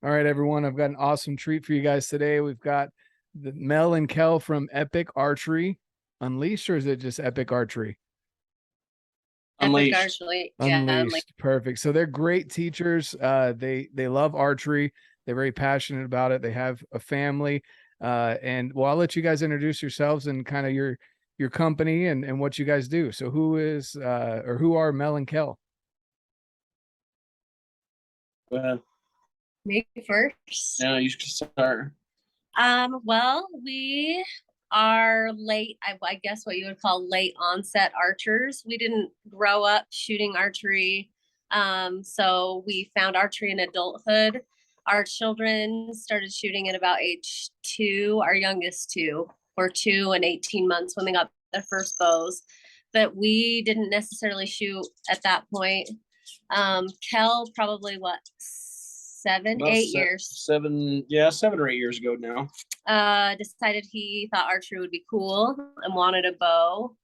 All right, everyone. I've got an awesome treat for you guys today. We've got the Mel and Kel from Eppich Archery Unleashed, or is it just Eppich Archery? Eppich Unleashed. Archery, yeah, Unleashed. Perfect. So they're great teachers. They love archery. They're very passionate about it. They have a family. And well, I'll let you guys introduce yourselves and kind of your company and what you guys do. So who are Mel and Kel? Uh, me first. yeah, you should start. Well, we are late, I guess what you would call late onset archers. We didn't grow up shooting archery. So we found archery in adulthood. Our children started shooting at about age 2. Our youngest two were 2 and 18 months when they got their first bows. But we didn't necessarily shoot at that point. Kel probably what, seven, About 8 years, 7 or 8 years ago now. decided he thought archery would be cool and wanted a bow.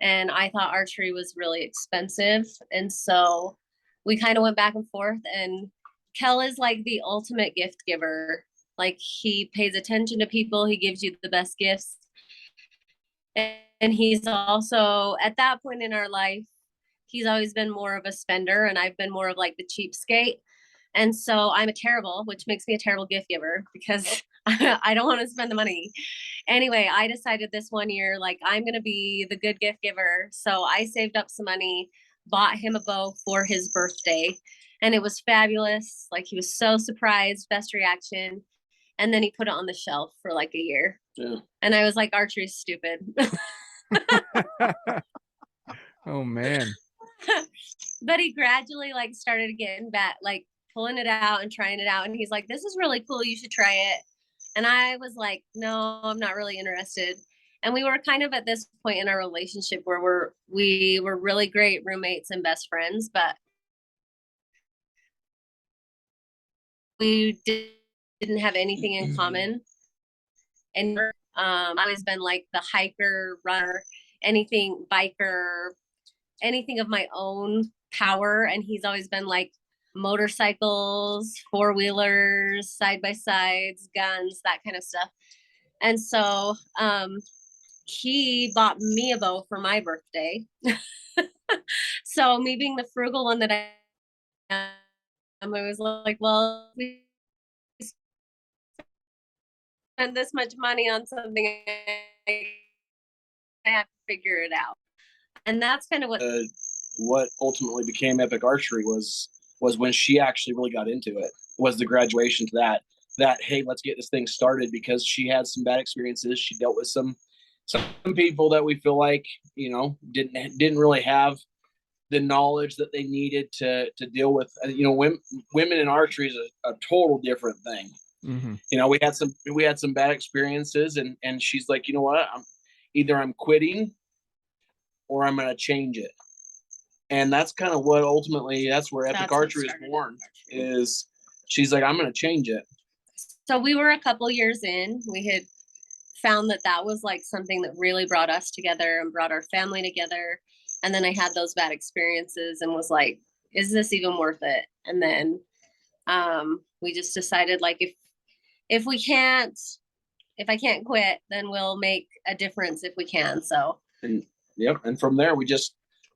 And I thought archery was really expensive. And so we kind of went back and forth. And Kel is like the ultimate gift giver. Like he pays attention to people, he gives you the best gifts. And he's also, at that point in our life, he's always been more of a spender, and I've been more of like the cheapskate. And so I'm a terrible, which makes me a terrible gift giver because I don't want to spend the money. Anyway, I decided this one year, like, I'm going to be the good gift giver. So I saved up some money, bought him a bow for his birthday, and it was fabulous. Like, he was so surprised, best reaction. And then he put it on the shelf for like a year. Yeah. And I was like, archery's stupid. Oh man. But he gradually like started getting back, like pulling it out and trying it out. And he's like, this is really cool. You should try it. And I was like, no, I'm not really interested. And we were kind of at this point in our relationship where we were really great roommates and best friends, but we didn't have anything in common. And I've always been like the hiker, runner, anything biker, anything of my own power. And he's always been like motorcycles, four-wheelers, side by sides, guns, that kind of stuff. And so he bought me a bow for my birthday. So me being the frugal one that I am, I was like, well, we spend this much money on something, I have to figure it out. And that's kind of What ultimately became Eppich Archery was when she actually really got into it. Was the graduation to that hey, let's get this thing started, because she had some bad experiences. She dealt with some people that we feel like didn't really have the knowledge that they needed to deal with. Women in archery is a total different thing. Mm-hmm. We had some bad experiences, and she's like, you know what, I'm quitting or I'm going to change it. And that's kind of what ultimately, that's where Eppich Archery is born. Is she's like, I'm going to change it. So we were a couple years in. We had found that was like something that really brought us together and brought our family together. And then I had those bad experiences and was like, is this even worth it? And then we just decided, like, if I can't quit, then we'll make a difference if we can. So and from there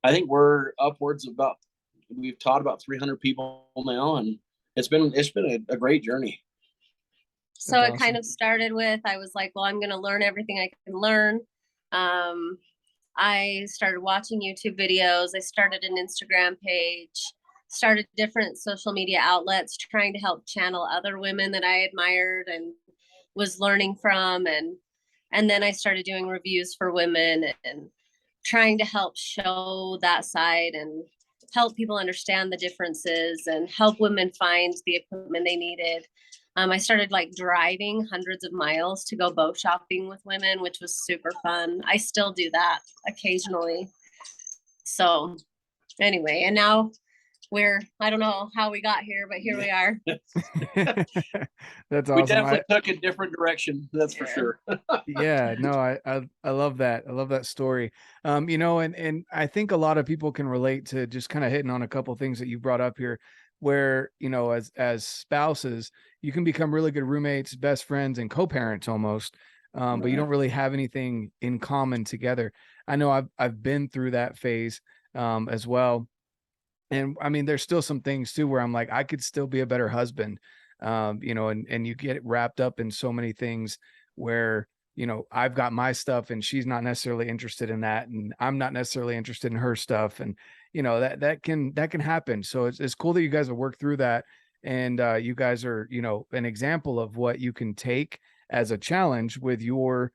I think we're upwards of we've taught about 300 people now, and it's been a great journey. So it kind of started with, I was like, well, I'm going to learn everything I can learn. I started watching YouTube videos. I started an Instagram page, started different social media outlets, trying to help channel other women that I admired and was learning from. And then I started doing reviews for women and trying to help show that side and help people understand the differences and help women find the equipment they needed. I started like driving hundreds of miles to go bow shopping with women, which was super fun. I still do that occasionally. So anyway, and now I don't know how we got here, but here we are. That's awesome. We definitely took a different direction. That's for sure. Yeah, no, I love that. I love that story. And I think a lot of people can relate to just kind of hitting on a couple things that you brought up here. where, you know, as spouses, you can become really good roommates, best friends, and co-parents almost. But you don't really have anything in common together. I know I've been through that phase as well. And I mean, there's still some things too where I'm like, I could still be a better husband. You know, and you get wrapped up in so many things where, you know, I've got my stuff and she's not necessarily interested in that, and I'm not necessarily interested in her stuff. And, you know, that can happen. So it's cool that you guys have worked through that. And you guys are, you know, an example of what you can take as a challenge with your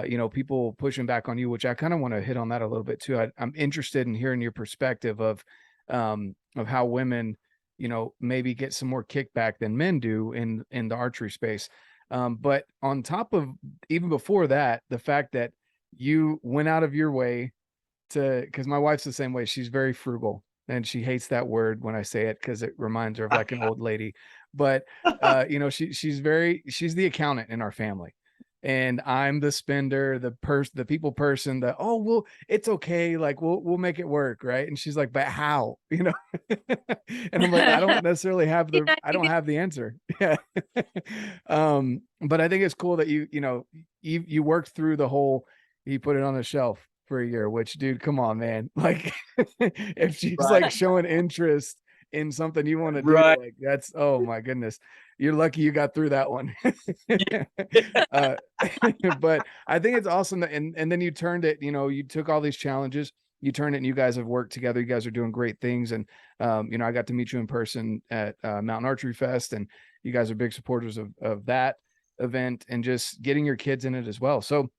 you know, people pushing back on you, which I kind of want to hit on that a little bit too. I'm interested in hearing your perspective of how women, you know, maybe get some more kickback than men do in the archery space. But on top of, even before that, the fact that you went out of your way to, because my wife's the same way. She's very frugal, and she hates that word when I say it because it reminds her of like an old lady. But you know, she's the accountant in our family. And I'm the spender, the people person, the, oh, well, it's okay. Like we'll make it work. Right. And she's like, but how, you know? And I'm like, I don't necessarily have I don't have the answer. Yeah. But I think it's cool that you know, you worked through the whole, you put it on the shelf for a year, which, dude, come on, man. Like if she's like showing interest in something you want to do, like that's, oh my goodness, you're lucky you got through that one. uh, but I think it's awesome that, and then you turned it, you know, you took all these challenges, you turned it, and you guys have worked together. You guys are doing great things. And you know, I got to meet you in person at Mountain Archery Fest, and you guys are big supporters of that event and just getting your kids in it as well. So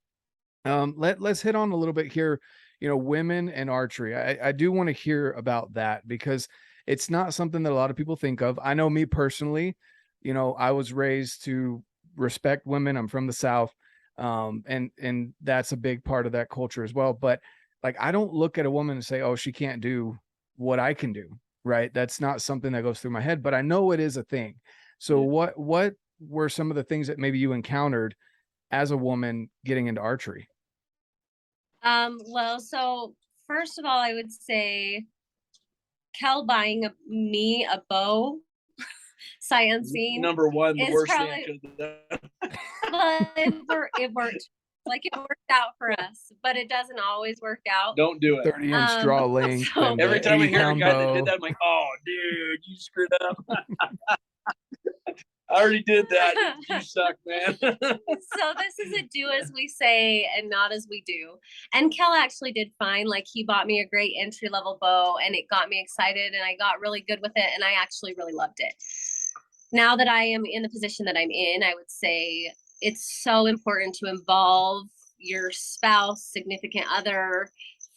let's hit on a little bit here, you know, women and archery. I do want to hear about that because it's not something that a lot of people think of. I know me personally, you know, I was raised to respect women. I'm from the South. And that's a big part of that culture as well. But like, I don't look at a woman and say, oh, she can't do what I can do. Right. That's not something that goes through my head, but I know it is a thing. So what were some of the things that maybe you encountered as a woman getting into archery? Well, so first of all, I would say Kel buying me a bow, sight unseen, Number one, the is worst probably, thing I could have done. well, it worked. Like it worked out for us, but it doesn't always work out. Don't do it. 30-inch draw length. So and Every the time I hear a 80-pound guy bow. that did that, I'm like, oh, dude, you screwed up. I already did that. You suck, man. So this is a do as we say and not as we do. And Kel actually did fine. Like he bought me a great entry level bow and it got me excited and I got really good with it and I actually really loved it. Now that I am in the position that I'm in, I would say it's so important to involve your spouse, significant other,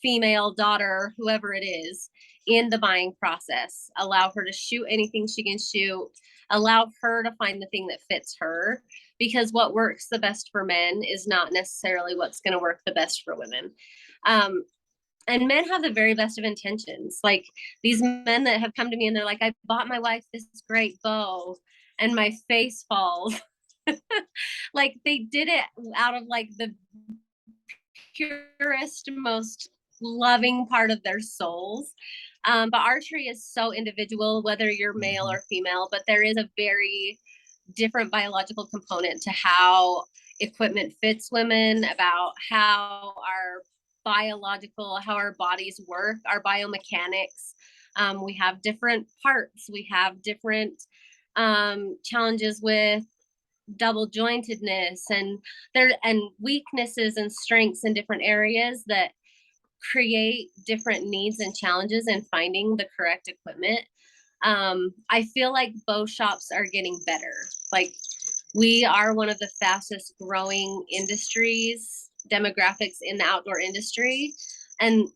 female, daughter, whoever it is, in the buying process. Allow her to shoot anything she can shoot. Allow her to find the thing that fits her, because what works the best for men is not necessarily what's going to work the best for women. And men have the very best of intentions. Like these men that have come to me and they're like, I bought my wife this great bow and my face falls. Like they did it out of like the purest, most loving part of their souls. But archery is so individual, whether you're male or female, but there is a very different biological component to how equipment fits women, about how our bodies work, our biomechanics. We have different parts, we have different challenges with double jointedness and weaknesses and strengths in different areas that create different needs and challenges in finding the correct equipment. I feel like bow shops are getting better. Like we are one of the fastest growing industries, demographics in the outdoor industry. And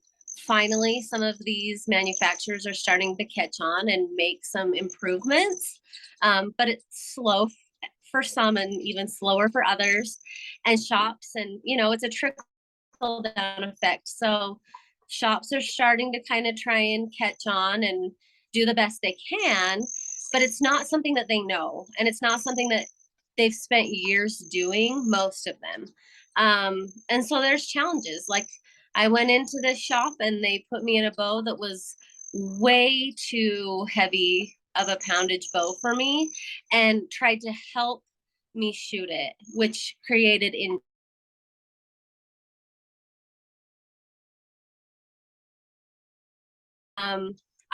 finally, some of these manufacturers are starting to catch on and make some improvements. But it's slow for some and even slower for others. And shops, and you know, it's a trickle down effect. So shops are starting to kind of try and catch on and do the best they can, but it's not something that they know. And it's not something that they've spent years doing, most of them. And so there's challenges. Like I went into this shop and they put me in a bow that was way too heavy of a poundage bow for me and tried to help me shoot it, which created in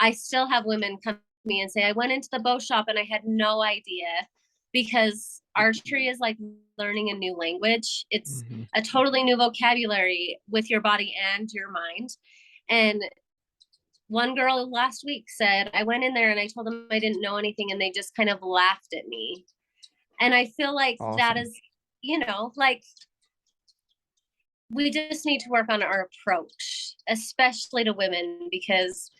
I still have women come to me and say, I went into the bow shop and I had no idea, because archery is like learning a new language. It's a totally new vocabulary with your body and your mind. And one girl last week said, I went in there and I told them I didn't know anything and they just kind of laughed at me. And I feel like that is, like, we just need to work on our approach, especially to women, because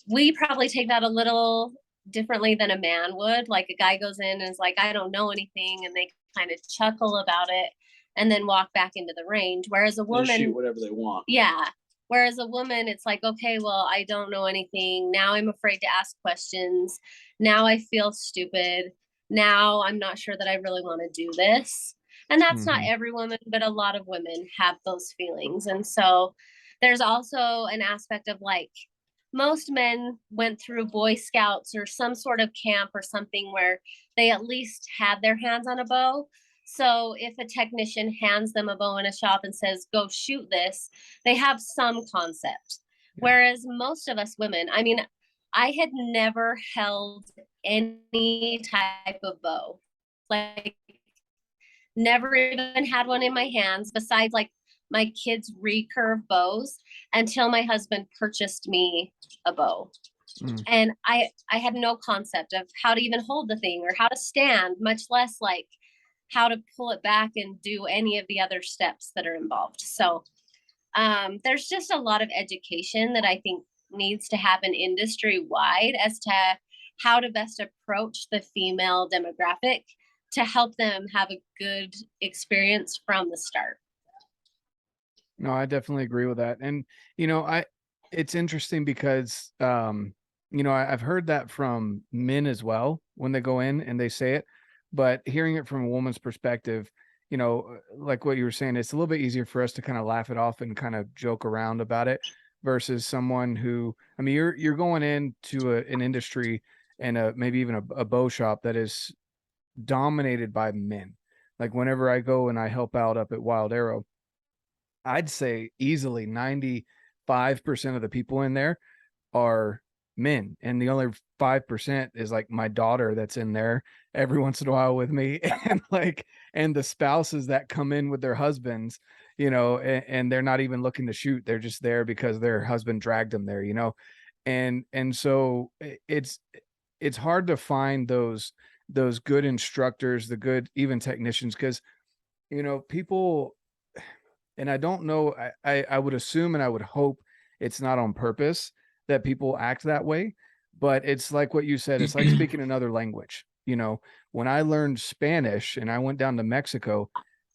we probably take that a little differently than a man would. Like, a guy goes in and is like, I don't know anything, and they kind of chuckle about it and then walk back into the range. Whereas a woman, shoot whatever they want. Yeah. Whereas a woman, it's like, okay, well, I don't know anything. Now I'm afraid to ask questions. Now I feel stupid. Now I'm not sure that I really want to do this. And that's not every woman, but a lot of women have those feelings. And so there's also an aspect of, like, most men went through Boy Scouts or some sort of camp or something where they at least had their hands on a bow. So if a technician hands them a bow in a shop and says, go shoot this, they have some concept. Whereas most of us women, I mean, I had never held any type of bow, like never even had one in my hands besides like my kids' recurve bows, until my husband purchased me a bow. And I had no concept of how to even hold the thing or how to stand, much less like how to pull it back and do any of the other steps that are involved. So there's just a lot of education that I think needs to happen industry wide as to how to best approach the female demographic to help them have a good experience from the start. No, I definitely agree with that. And, it's interesting because, I've heard that from men as well when they go in and they say it, but hearing it from a woman's perspective, like what you were saying, it's a little bit easier for us to kind of laugh it off and kind of joke around about it versus someone who, I mean, you're going into an industry and maybe even a bow shop that is dominated by men. Like, whenever I go and I help out up at Wild Arrow, I'd say easily 95% of the people in there are men, and the only 5% is like my daughter that's in there every once in a while with me, and the spouses that come in with their husbands, and they're not even looking to shoot. They're just there because their husband dragged them there, and so it's hard to find those good instructors, the good even technicians, because people, and I don't know, I would assume and I would hope it's not on purpose that people act that way, but it's like what you said, it's like speaking another language. When I learned Spanish and I went down to Mexico,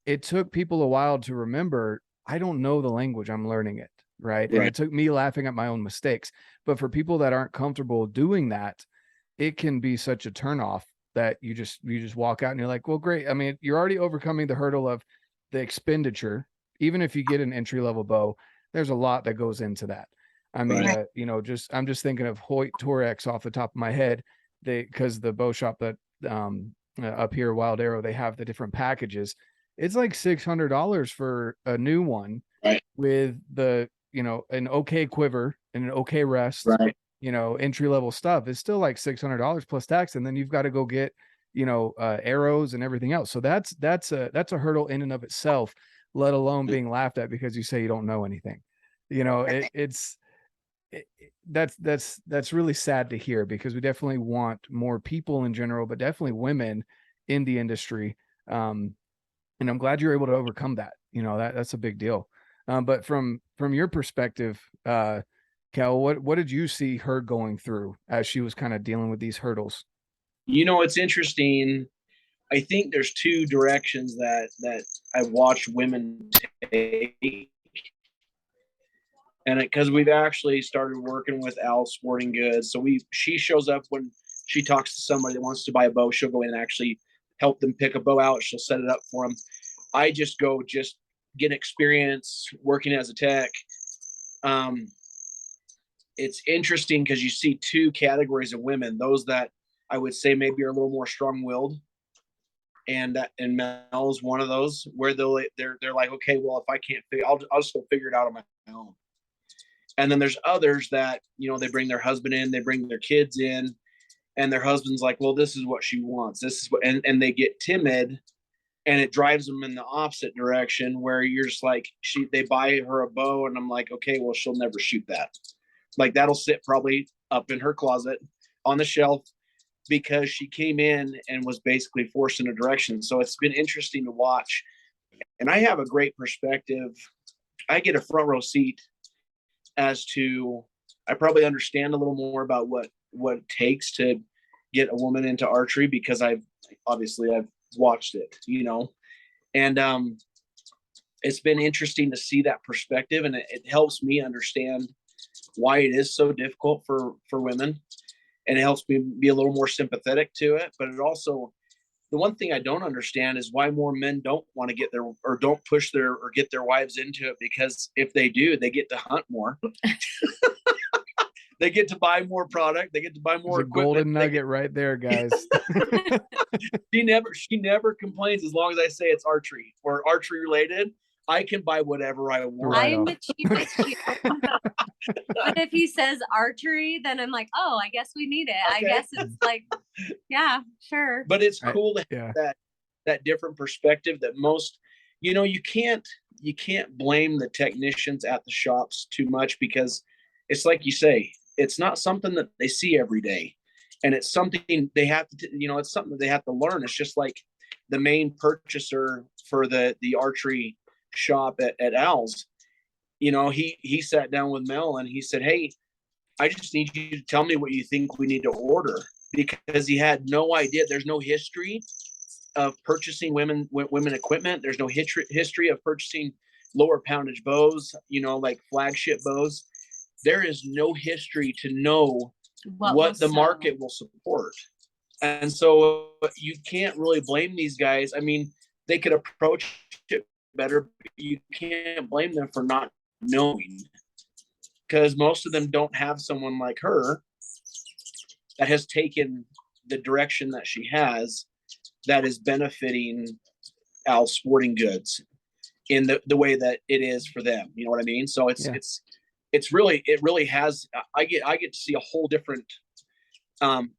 it took people a while to remember, I don't know the language, I'm learning it, right? And it took me laughing at my own mistakes. But for people that aren't comfortable doing that, it can be such a turnoff that you just walk out and you're like, well, great. I mean, you're already overcoming the hurdle of the expenditure. Even if you get an entry-level bow, there's a lot that goes into that. I mean, I'm just thinking of Hoyt Torex off the top of my head. Because the bow shop that up here, Wild Arrow, they have the different packages. It's like $600 for a new one, with the, an okay quiver and an okay rest, entry-level stuff. It's still like $600 plus tax. And then you've got to go get, arrows and everything else. So that's a hurdle in and of itself, let alone being laughed at because you say you don't know anything. That's really sad to hear, because we definitely want more people in general, but definitely women in the industry. And I'm glad you're able to overcome that. That's a big deal. But from your perspective, Kel, what did you see her going through as she was kind of dealing with these hurdles? It's interesting. I think there's two directions that I've watched women take. And because we've actually started working with Al Sporting Goods. So she shows up when she talks to somebody that wants to buy a bow. She'll go in and actually help them pick a bow out. She'll set it up for them. I just go get experience working as a tech. It's interesting because you see two categories of women: those that I would say maybe are a little more strong-willed. And Mel is one of those where they're like, okay, well, if I can't figure, I'll just go figure it out on my own. And then there's others that, you know, they bring their husband in, they bring their kids in, and their husband's like, well, this is what she wants. This is what, and they get timid, and it drives them in the opposite direction where you're just like, they buy her a bow, and I'm like, okay, well, she'll never shoot that. Like that'll sit probably up in her closet on the shelf because she came in and was basically forced in a direction. So it's been interesting to watch. And I have a great perspective. I get a front row seat as to, I probably understand a little more about what it takes to get a woman into archery because I've watched it, you know, and it's been interesting to see that perspective, and it helps me understand why it is so difficult for women, and it helps me be a little more sympathetic to it. But it also, the one thing I don't understand is why more men don't want to get their, or don't push their, or get their wives into it, because if they do, they get to hunt more. They get to buy more product. They get to buy more equipment. Golden nugget right there, guys. She never complains as long as I say it's archery or archery related. I can buy whatever I want. I am the cheapest. But if he says archery, then I'm like, oh, I guess we need it. Okay. I guess it's like, yeah, sure. But it's cool to have that different perspective that most, you know, you can't blame the technicians at the shops too much, because it's like you say, it's not something that they see every day. And it's something they have to, you know, it's something that they have to learn. It's just like the main purchaser for the archery shop at Al's, you know, he sat down with Mel and he said, hey, I just need you to tell me what you think we need to order, because he had no idea. There's no history of purchasing women equipment. There's no history of purchasing lower poundage bows, you know, like flagship bows. There is no history to know what the market will support. And so you can't really blame these guys. I mean, they could approach it better, but you can't blame them for not knowing, because most of them don't have someone like her that has taken the direction that she has, that is benefiting Al Sporting Goods in the way that it is for them. You know what I mean? So it really has, I get to see a whole different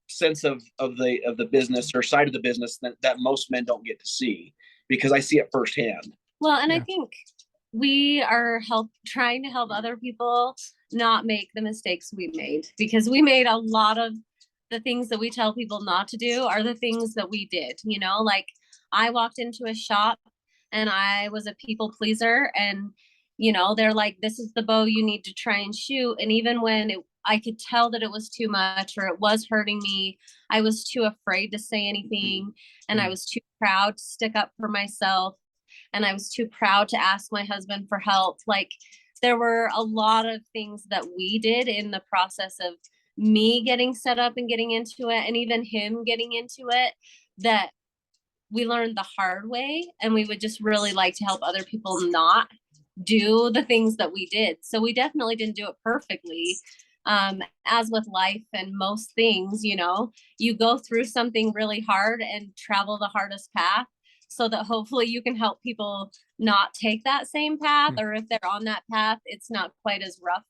sense of the business, or side of the business, that most men don't get to see, because I see it firsthand. Well, and I think we are trying to help other people not make the mistakes we made, because we made a lot of the things that we tell people not to do are the things that we did. You know, like I walked into a shop and I was a people pleaser, and you know, they're like, this is the bow you need to try and shoot. And even when I could tell that it was too much or it was hurting me, I was too afraid to say anything. And I was too proud to stick up for myself. And I was too proud to ask my husband for help. Like, there were a lot of things that we did in the process of me getting set up and getting into it, and even him getting into it, that we learned the hard way. And we would just really like to help other people not do the things that we did. So we definitely didn't do it perfectly. As with life and most things, you know, you go through something really hard and travel the hardest path, so that hopefully you can help people not take that same path, or if they're on that path, it's not quite as rough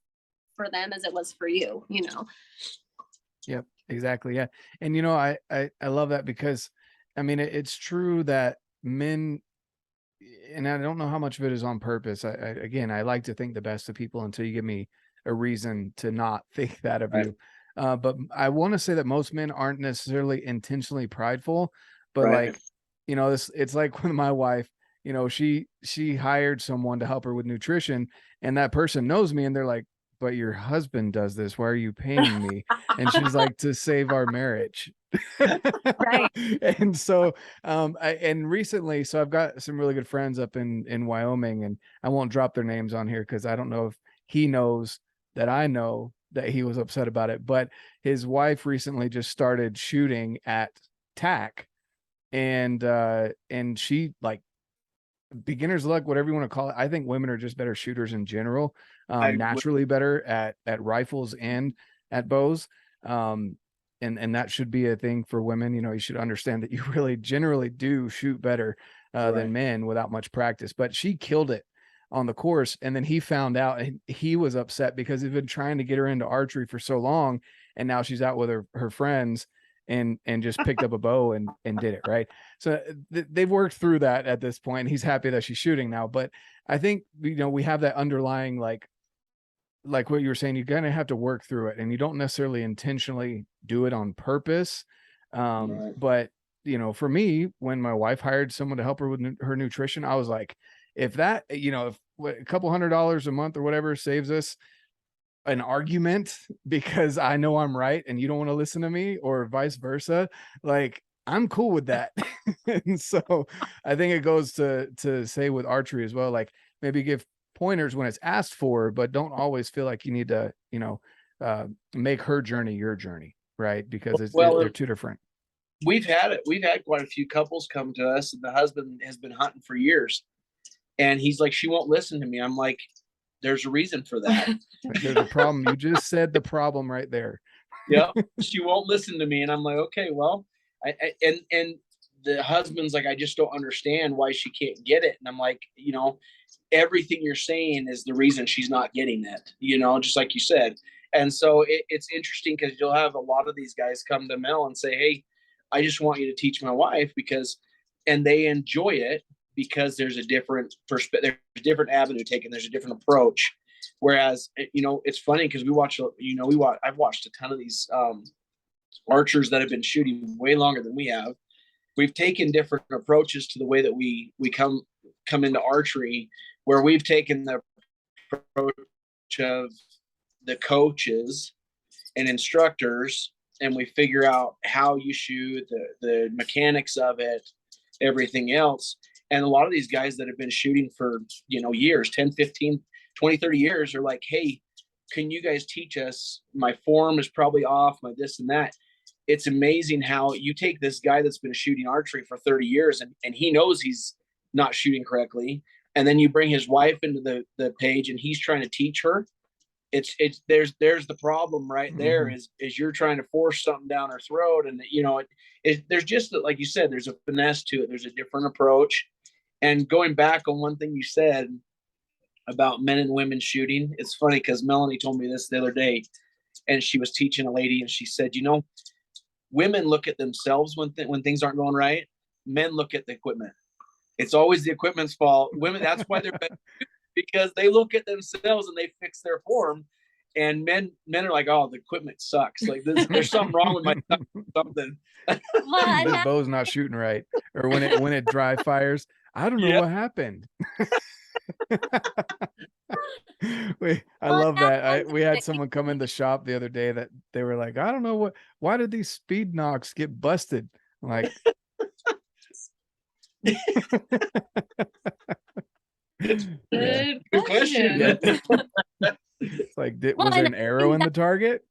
for them as it was for you, you know? Yep, exactly. Yeah. And, you know, I love that, because I mean, it's true that men, and I don't know how much of it is on purpose. Again, I like to think the best of people until you give me a reason to not think that of you. But I want to say that most men aren't necessarily intentionally prideful, but like, you know, it's like when my wife, you know, she hired someone to help her with nutrition, and that person knows me, and they're like, but your husband does this. Why are you paying me? And she's like, to save our marriage. Right. And so, and recently, so I've got some really good friends up in Wyoming, and I won't drop their names on here, because I don't know if he knows that I know that he was upset about it, but his wife recently just started shooting at TAC, and she, like, beginner's luck, whatever you want to call it. I think women are just better shooters in general, naturally better at rifles and at bows. and that should be a thing for women. You know, you should understand that you really generally do shoot better than men without much practice. But she killed it on the course, and then he found out, and he was upset because he'd been trying to get her into archery for so long, and now she's out with her friends and just picked up a bow and did it right. So they've worked through that at this point. He's happy that she's shooting now, but I think, you know, we have that underlying, like what you were saying, you're gonna have to work through it, and you don't necessarily intentionally do it on purpose. But you know, for me, when my wife hired someone to help her with her nutrition, I was like, if that, you know, if a couple $100 a month or whatever saves us an argument because I know I'm right and you don't want to listen to me, or vice versa, like, I'm cool with that. And so I think it goes to say with archery as well, like, maybe give pointers when it's asked for, but don't always feel like you need to, you know, make her journey your journey, right? Because they're two different. We've had quite a few couples come to us, and the husband has been hunting for years, and he's like, she won't listen to me. I'm like, there's a reason for that. There's a problem. You just said the problem right there. Yeah, she won't listen to me, and I'm like, okay, well, and the husband's like, I just don't understand why she can't get it, and I'm like, you know, everything you're saying is the reason she's not getting it, you know, just like you said. And so it's interesting because you'll have a lot of these guys come to Mel and say, hey, I just want you to teach my wife, and they enjoy it because there's a different perspective, there's a different avenue taken, there's a different approach. Whereas, you know, it's funny because I've watched a ton of these archers that have been shooting way longer than we have. We've taken different approaches to the way that we come into archery, where we've taken the approach of the coaches and instructors, and we figure out how you shoot, the mechanics of it, everything else. And a lot of these guys that have been shooting for, you know, years, 10, 15, 20, 30 years are like, hey, can you guys teach us? My form is probably off, my this and that. It's amazing how you take this guy that's been shooting archery for 30 years and he knows he's not shooting correctly. And then you bring his wife into the page and he's trying to teach her. There's the problem right there is you're trying to force something down her throat. And, you know, there's just, like you said, there's a finesse to it. There's a different approach. And going back on one thing you said about men and women shooting, it's funny because Melanie told me this the other day, and she was teaching a lady, and she said, you know, women look at themselves when things aren't going right. Men look at the equipment. It's always the equipment's fault. Women, that's why they're better, because they look at themselves and they fix their form. And men are like, oh, the equipment sucks. Like there's something wrong with my something. This bow's not shooting right. Or when it dry fires, I don't know what happened. I love that. We had someone come in the shop the other day that they were like, I don't know why did these speed knocks get busted? I'm like, good question. Yeah. It's like, was there an arrow in the target?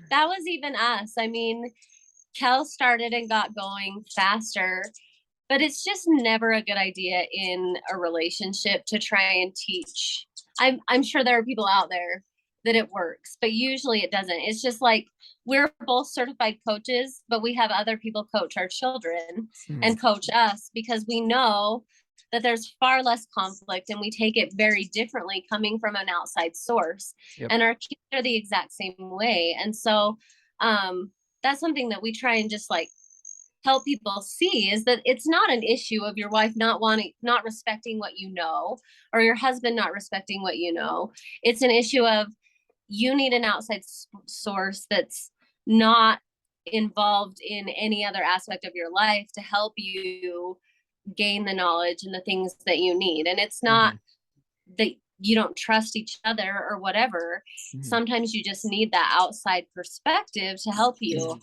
That was even us. I mean, Kel started and got going faster, but it's just never a good idea in a relationship to try and teach. I'm sure there are people out there that it works, but usually it doesn't. It's just like, we're both certified coaches, but we have other people coach our children and coach us, because we know that there's far less conflict and we take it very differently coming from an outside source. Yep. And our kids are the exact same way. And so that's something that we try and just like help people see, is that it's not an issue of your wife not respecting what you know, or your husband not respecting what you know. It's an issue of you need an outside source that's not involved in any other aspect of your life to help you gain the knowledge and the things that you need. And it's not that you don't trust each other or whatever. Sometimes you just need that outside perspective to help you.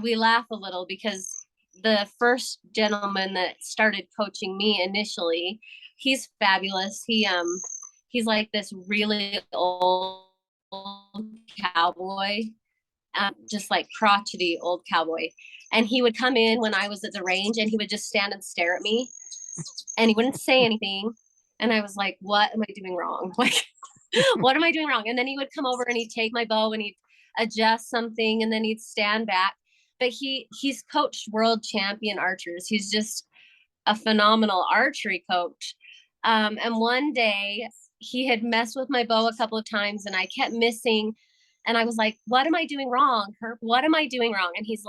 We laugh a little because the first gentleman that started coaching me initially, he's fabulous. He's like this really old cowboy, just like crotchety old cowboy. And he would come in when I was at the range and he would just stand and stare at me and he wouldn't say anything. And I was like, what am I doing wrong? Like, What am I doing wrong? And then he would come over and he'd take my bow and he'd adjust something and then he'd stand back. But he's coached world champion archers. He's just a phenomenal archery coach. And one day he had messed with my bow a couple of times and I kept missing. And I was like, what am I doing wrong, Herb? What am I doing wrong? And he's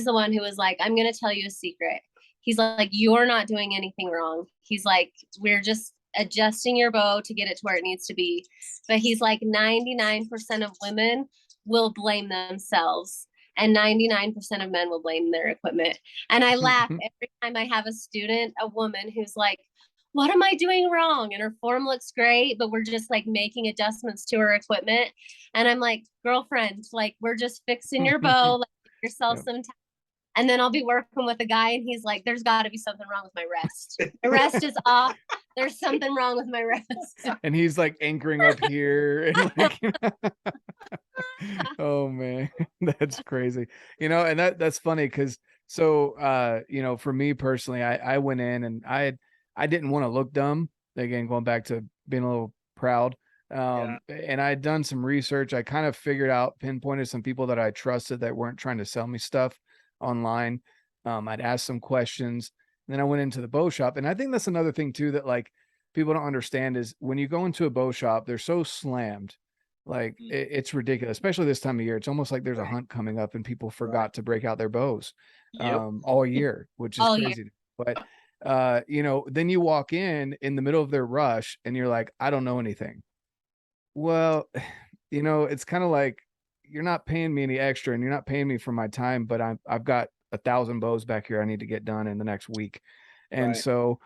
the one who was like, I'm going to tell you a secret. He's like, you're not doing anything wrong. He's like, we're just adjusting your bow to get it to where it needs to be. But he's like, 99% of women will blame themselves and 99% of men will blame their equipment. And I laugh every time I have a student, a woman who's like, what am I doing wrong? And her form looks great, but we're just like making adjustments to her equipment. And I'm like, girlfriend, like we're just fixing your bow, like give yourself some time. And then I'll be working with a guy and he's like, there's got to be something wrong with my rest. My rest is off. There's something wrong with my rest. And he's like anchoring up here. And like, oh man, that's crazy. And that's funny because for me personally, I went in and I didn't want to look dumb. Again, going back to being a little proud. And I had done some research. I kind of pinpointed some people that I trusted that weren't trying to sell me stuff online. I'd asked some questions. And then I went into the bow shop. And I think that's another thing too, that like people don't understand is when you go into a bow shop, they're so slammed. Like it's ridiculous, especially this time of year. It's almost like there's a hunt coming up and people forgot to break out their bows all year, which is crazy. But then you walk in the middle of their rush and you're like, I don't know anything. Well, it's kind of like you're not paying me any extra and you're not paying me for my time, but I've got 1,000 bows back here I need to get done in the next week. And so,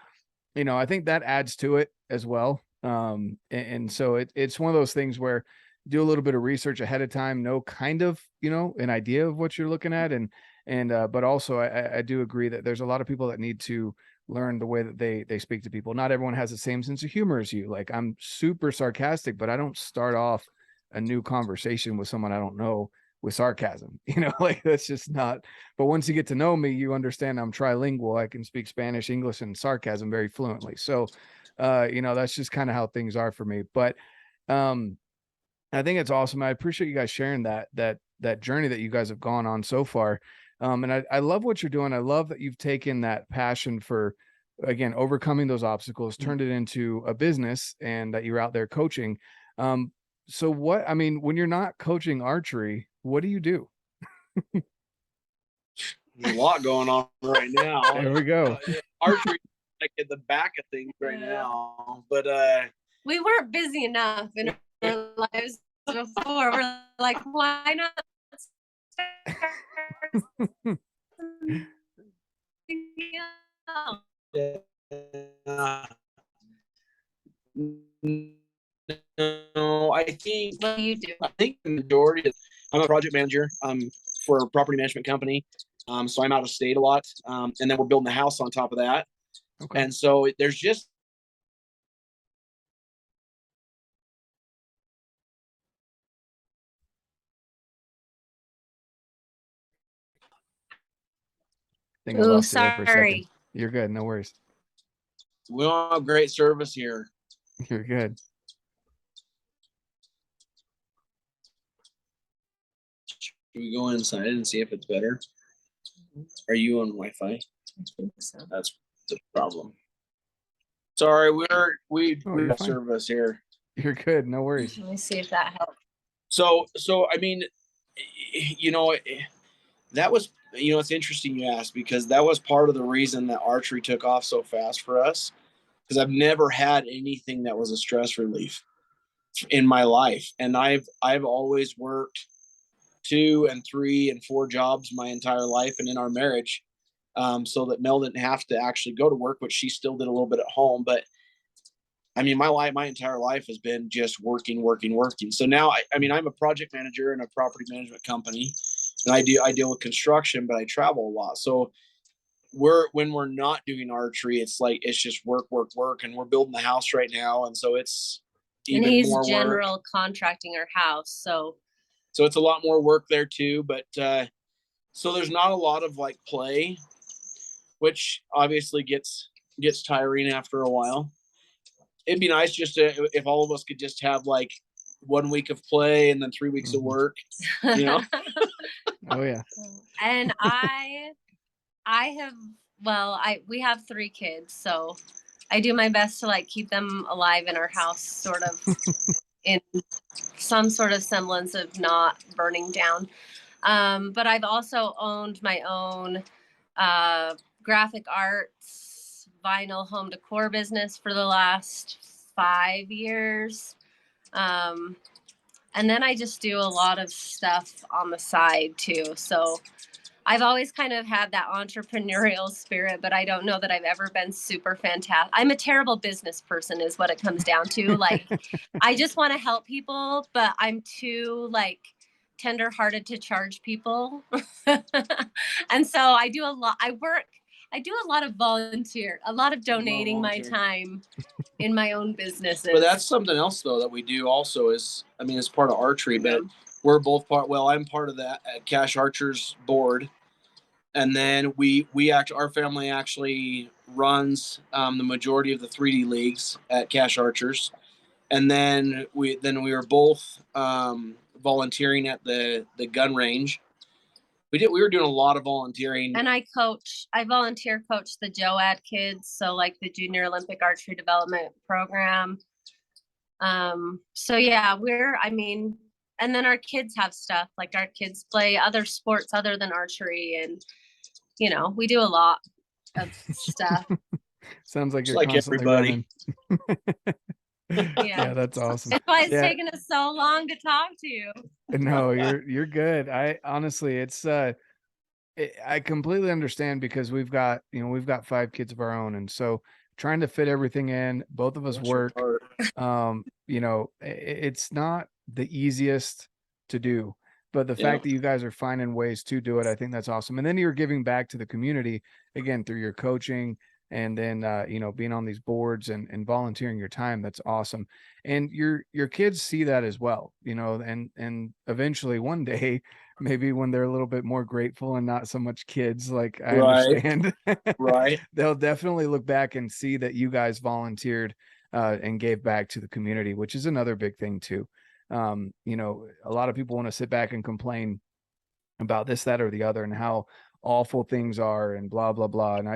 I think that adds to it as well. And so it's one of those things where do a little bit of research ahead of time, know kind of, an idea of what you're looking at. But also I do agree that there's a lot of people that need to learn the way that they speak to people. Not everyone has the same sense of humor as you. Like I'm super sarcastic, but I don't start off a new conversation with someone I don't know with sarcasm, like that's just not, but once you get to know me, you understand I'm trilingual. I can speak Spanish, English, and sarcasm very fluently. So, that's just kind of how things are for me. But, I think it's awesome. I appreciate you guys sharing that journey that you guys have gone on so far. And I love what you're doing. I love that you've taken that passion for, again, overcoming those obstacles, turned it into a business and that you're out there coaching. So when you're not coaching archery, what do you do? There's a lot going on right now. There we go. Archery like at the back of things right now, but we weren't busy enough in our lives before. We're like, why not no, I think what do you do? I think the majority I'm a project manager for a property management company. So I'm out of state a lot. And then we're building a house on top of that. Okay. And so there's just Oh, sorry. You're good. No worries. We don't have great service here. You're good. Should we go inside and see if it's better? Are you on Wi-Fi? I think so. That's the problem. Sorry, we have service here. You're good. No worries. Let me see if that helps. So I mean, that was, it's interesting you asked, because that was part of the reason that archery took off so fast for us, because I've never had anything that was a stress relief in my life. And I've always worked 2 and 3 and 4 jobs my entire life and in our marriage, so that Mel didn't have to actually go to work, which she still did a little bit at home. But I mean, my entire life has been just working. So now, I'm a project manager in a property management company, and I deal with construction, but I travel a lot. So when we're not doing archery, it's like, it's just work. And we're building the house right now. And so it's even more work. And he's general contracting our house. So it's a lot more work there too. But, so there's not a lot of like play, which obviously gets tiring after a while. it'd be nice just to, if all of us could just have like 1 week of play and then 3 weeks of work, you know? Oh yeah. And we have 3 kids, so I do my best to like keep them alive in our house, sort of in some sort of semblance of not burning down. But I've also owned my own graphic arts, vinyl home decor business for the last 5 years. And then I just do a lot of stuff on the side too. So I've always kind of had that entrepreneurial spirit, but I don't know that I've ever been super fantastic. I'm a terrible business person is what it comes down to. Like, I just want to help people, but I'm too like tenderhearted to charge people. And so I do a lot. I do a lot of a lot of donating my time in my own businesses. But that's something else though that we do also is, I mean, it's part of archery, but we're both I'm part of that Cash Archers board. And then our family actually runs the majority of the 3D leagues at Cash Archers. And then we were both volunteering at the gun range. We were doing a lot of volunteering. And I volunteer coach the JOAD kids. So like the Junior Olympic Archery Development Program. So yeah, and then our kids have stuff, like our kids play other sports other than archery, and we do a lot of stuff. Sounds like you're like constantly everybody. Yeah, that's awesome. That's why it's taken us so long to talk to you. No, you're good. I honestly, I completely understand, because we've got 5 kids of our own, and so trying to fit everything in, both of us work. It's not the easiest to do, but the fact that you guys are finding ways to do it, I think that's awesome. And then you're giving back to the community again through your coaching, and then being on these boards and volunteering your time. That's awesome. And your kids see that as well, and eventually one day, maybe when they're a little bit more grateful and not so much kids, like I understand, right, they'll definitely look back and see that you guys volunteered and gave back to the community, which is another big thing too. A lot of people want to sit back and complain about this, that, or the other, and how awful things are and blah, blah, blah. And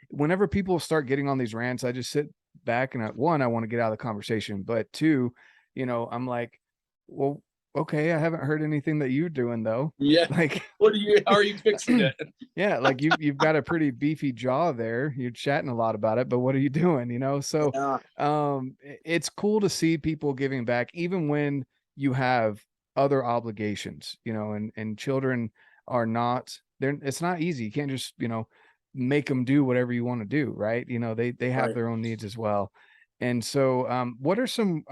whenever people start getting on these rants, I just sit back and I want to get out of the conversation. But 2, I'm like, well, okay, I haven't heard anything that you're doing though. Yeah. Like, how are you fixing it? Yeah. Like you've got a pretty beefy jaw there. You're chatting a lot about it, but what are you doing? So, it's cool to see people giving back, even when you have other obligations, and children are not there. It's not easy. You can't just, make them do whatever you want to do. Right. They have their own needs as well. And so, what are some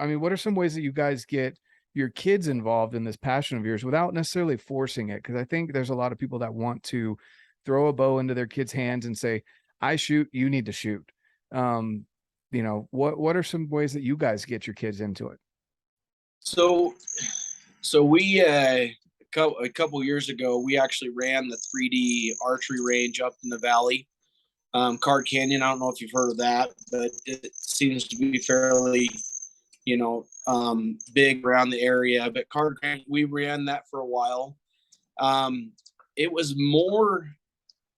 ways that you guys get your kids involved in this passion of yours without necessarily forcing it? Because I think there's a lot of people that want to throw a bow into their kids' hands and say, I shoot, you need to shoot. What are some ways that you guys get your kids into it? So we a couple years ago, we actually ran the 3D archery range up in the valley, Card Canyon. I don't know if you've heard of that, but it seems to be fairly big around the area. But Card Canyon, we ran that for a while. It was more,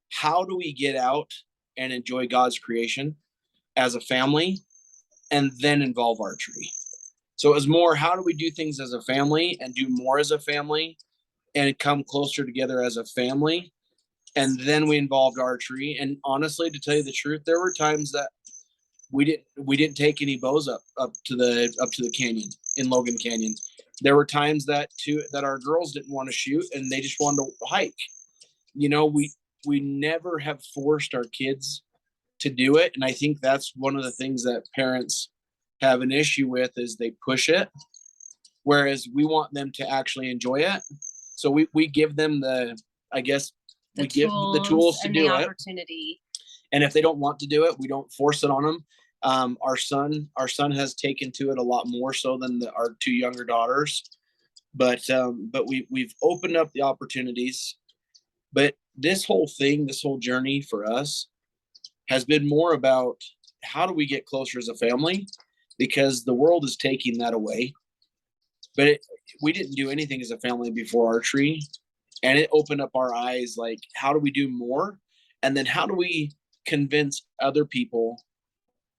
how do we get out and enjoy God's creation as a family and then involve archery? So it was more, how do we do things as a family and do more as a family and come closer together as a family? And then we involved archery. And honestly, to tell you the truth, there were times that we didn't take any bows up to the canyon in Logan Canyon. There were times that our girls didn't want to shoot and they just wanted to hike. We never have forced our kids to do it. And I think that's one of the things that parents have an issue with, is they push it, whereas we want them to actually enjoy it. So we give them the tools to do it. Opportunity. And if they don't want to do it, we don't force it on them. Our son has taken to it a lot more so than our 2 younger daughters, but we've opened up the opportunities. But this whole journey for us has been more about, how do we get closer as a family? because the world is taking that away. But we didn't do anything as a family before archery, and it opened up our eyes. Like, how do we do more? And then how do we convince other people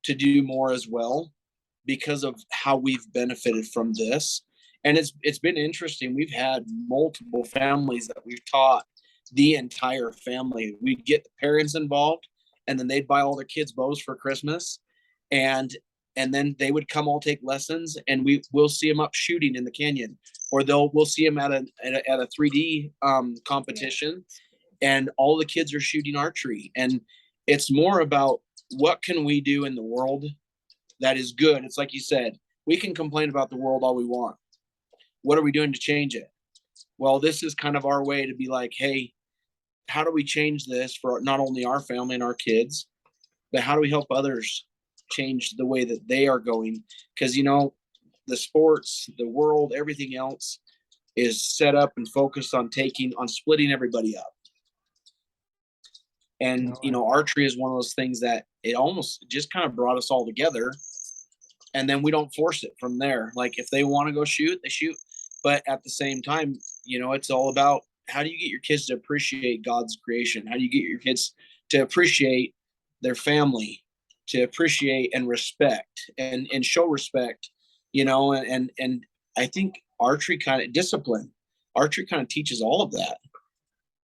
to do more as well, because of how we've benefited from this? And it's been interesting. We've had multiple families that we've taught the entire family. We'd get the parents involved, and then they'd buy all their kids bows for Christmas, and then they would come all take lessons, and we'll see them up shooting in the canyon, or we'll see them at a 3D competition, and all the kids are shooting archery. And it's more about, what can we do in the world that is good? It's like you said, we can complain about the world all we want. What are we doing to change it? Well, this is kind of our way to be like, hey, how do we change this for not only our family and our kids, but how do we help others change the way that they are going? Because, the sports, the world, everything else is set up and focused on splitting everybody up. And, archery is one of those things that it almost just kind of brought us all together. And then we don't force it from there. Like, if they want to go shoot, they shoot. But at the same time, it's all about, how do you get your kids to appreciate God's creation? How do you get your kids to appreciate their family, to appreciate and respect and show respect, and I think archery kind of teaches all of that.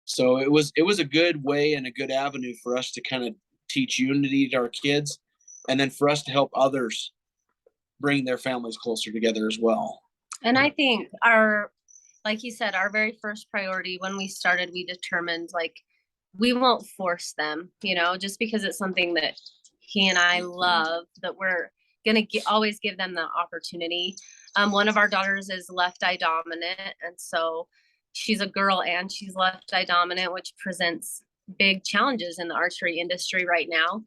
So it was a good way and a good avenue for us to kind of teach unity to our kids, and then for us to help others bring their families closer together as well. And I think like you said, our very first priority when we started, we determined, like, we won't force them, just because it's something that he and I love, that we're going to always give them the opportunity. One of our daughters is left eye dominant. And so she's a girl and she's left eye dominant, which presents big challenges in the archery industry right now.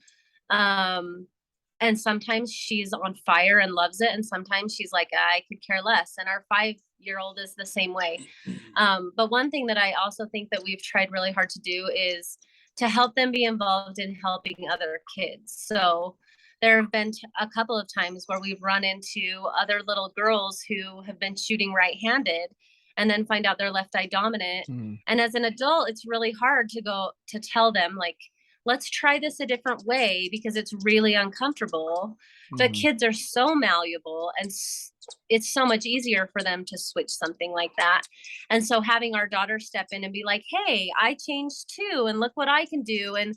And sometimes she's on fire and loves it. And sometimes she's like, I could care less. And our 5-year-old is the same way. But one thing that I also think that we've tried really hard to do is to help them be involved in helping other kids. So there have been a couple of times where we've run into other little girls who have been shooting right-handed and then find out they're left eye dominant. And as an adult, it's really hard to tell them, like, let's try this a different way, because it's really uncomfortable. But kids are so malleable, and it's so much easier for them to switch something like that. And so having our daughter step in and be like, hey, I changed too, and look what I can do. And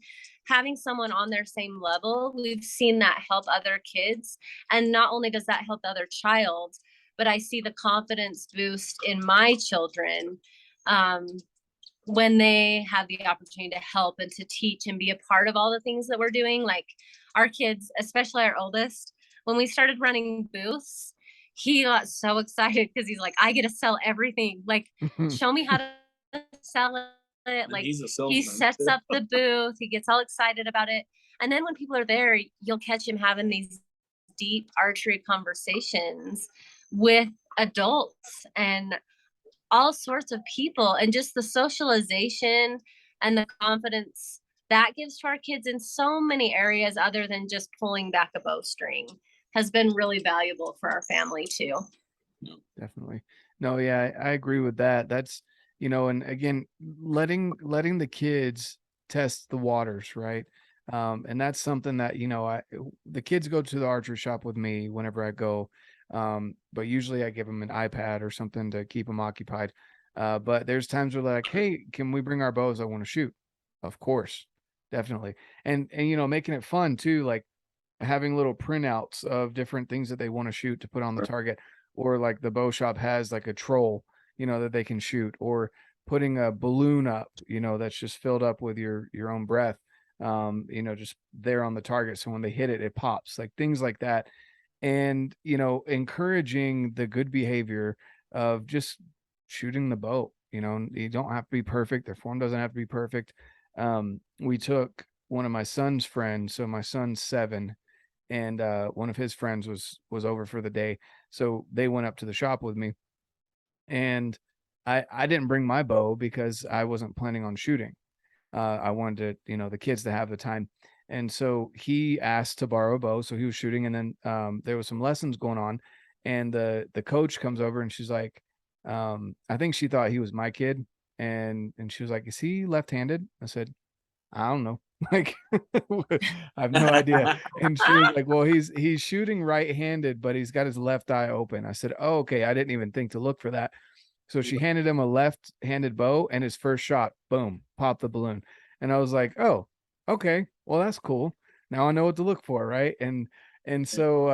having someone on their same level, we've seen that help other kids. And not only does that help the other child, but I see the confidence boost in my children when they have the opportunity to help and to teach and be a part of all the things that we're doing. Like, our kids, especially our oldest, when we started running booths, he got so excited because he's like, I get to sell everything. Like, show me how to sell it. Like, he sets up the booth, he gets all excited about it. And then when people are there, you'll catch him having these deep archery conversations with adults and all sorts of people, and just the socialization and the confidence that gives to our kids in so many areas other than just pulling back a bowstring has been really valuable for our family too. Definitely. No, yeah, I agree with that. That's, and again, letting the kids test the waters, right? And that's something that, the kids go to the archery shop with me whenever I go. But usually I give them an iPad or something to keep them occupied. But there's times where they're like, hey, can we bring our bows? I want to shoot. Of course, definitely. And making it fun too, like having little printouts of different things that they want to shoot to put on the target, or like the bow shop has like a troll, that they can shoot, or putting a balloon up, that's just filled up with your own breath, just there on the target. So when they hit it, it pops, like things like that. And, encouraging the good behavior of just shooting the bow. You don't have to be perfect. Their form doesn't have to be perfect. We took one of my son's friends. So my son's 7, and one of his friends was over for the day. So they went up to the shop with me, and I didn't bring my bow because I wasn't planning on shooting. I wanted to, the kids to have the time. And so he asked to borrow a bow. So he was shooting, and then there was some lessons going on, and the coach comes over and she's like, I think she thought he was my kid, and she was like, "Is he left-handed?" I said, "I don't know." Like, I have no idea. And she was like, "Well, he's shooting right-handed, but he's got his left eye open." I said, "Oh, okay. I didn't even think to look for that." So she handed him a left-handed bow, and his first shot, boom, popped the balloon. And I was like, "Oh, okay. Well, that's cool. Now I know what to look for, right?" And so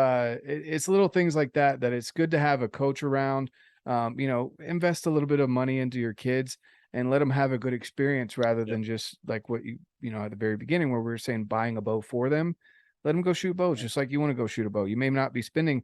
it's little things like that that it's good to have a coach around. Invest a little bit of money into your kids and let them have a good experience rather than just like what at the very beginning where we were saying buying a bow for them. Let them go shoot bows just like you want to go shoot a bow. You may not be spending